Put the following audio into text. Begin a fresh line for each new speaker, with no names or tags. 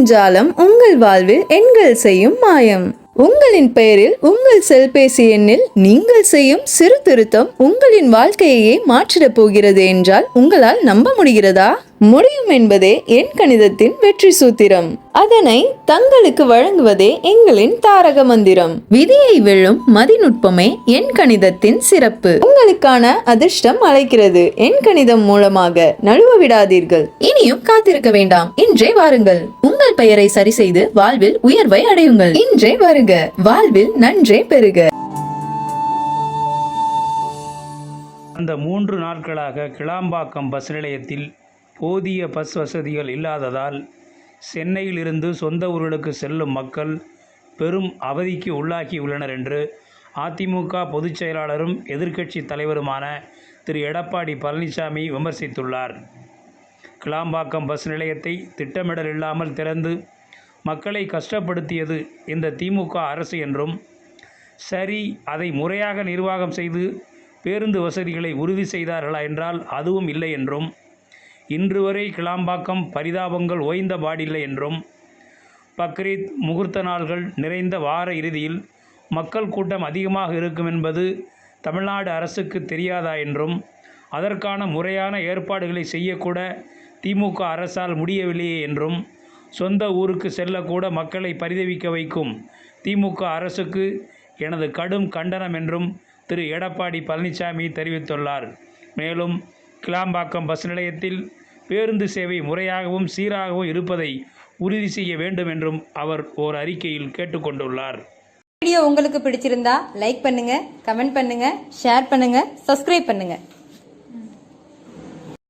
ஜாலம் உங்கள் வாழ்வில் எண்கள் செய்யும் மாயம். உங்களின் பெயரில் உங்கள் செல்பேசி எண்ணில் நீங்கள் செய்யும் சிறு திருத்தம் உங்களின் வாழ்க்கையையே மாற்றிடப் போகிறது என்றால் உங்களால் நம்ப முடிகிறதா? முடியும் என்பதே எண் கணிதத்தின் வெற்றி சூத்திரம். அதனை தங்களுக்கு வழங்குவதே எங்களின் தாரக மந்திரம். விதியை வெல்லும் மதிநுட்பமே எண் கணிதத்தின் சிறப்பு. உங்களுக்கான அதிர்ஷ்டம் அழைக்கிறது. எண் கணிதம் மூலமாக நழுவ விடாதீர்கள். இனியும் காத்திருக்க வேண்டாம், இன்றே வாருங்கள். உங்கள் பெயரை சரி செய்து வாழ்வில் உயர்வை அடையுங்கள். இன்றே வருக, வாழ்வில் நன்றே பெறுக.
அந்த 3 நாட்களாக கிளாம்பாக்கம் பஸ் நிலையத்தில் போதிய பஸ் வசதிகள் இல்லாததால் சென்னையிலிருந்து சொந்த ஊர்களுக்கு செல்லும் மக்கள் பெரும் அவதிக்கு உள்ளாகியுள்ளனர் என்று அதிமுக பொதுச் செயலாளரும் எதிர்க்கட்சி தலைவருமான திரு எடப்பாடி பழனிசாமி விமர்சித்துள்ளார். கிளாம்பாக்கம் பஸ் நிலையத்தை திட்டமிடல் இல்லாமல் திறந்து மக்களை கஷ்டப்படுத்தியது இந்த திமுக அரசு என்றும், சரி, அதை முறையாக நிர்வாகம் செய்து பேருந்து வசதிகளை உறுதி செய்தார்களா என்றால் அதுவும் இல்லை என்றும், இன்று வரை கிளாம்பாக்கம் பரிதாபங்கள் ஓய்ந்த பாடில்லை என்றும், பக்ரீத் முகூர்த்த நாள்கள் நிறைந்த வார இறுதியில் மக்கள் கூட்டம் அதிகமாக இருக்கும் என்பது தமிழ்நாடு அரசுக்கு தெரியாதா என்றும், அதற்கான முறையான ஏற்பாடுகளை செய்யக்கூட திமுக அரசால் முடியவில்லையே என்றும், சொந்த ஊருக்கு செல்லக்கூட மக்களை பரிதவிக்க வைக்கும் திமுக அரசுக்கு எனது கடும் கண்டனம் என்றும் திரு எடப்பாடி பழனிசாமி தெரிவித்துள்ளார். மேலும் கிளாம்பாக்கம் பஸ் நிலையத்தில் பேருந்து சேவை முறையாகவும் சீராகவும் இருப்பதை உறுதி செய்ய வேண்டும் என்றும் அவர் ஓர் அறிக்கையில் கேட்டுக்கொண்டுள்ளார்.
வீடியோ உங்களுக்கு பிடிச்சிருந்தா லைக் பண்ணுங்க, கமெண்ட் பண்ணுங்க, ஷேர் பண்ணுங்க, சப்ஸ்கிரைப் பண்ணுங்க.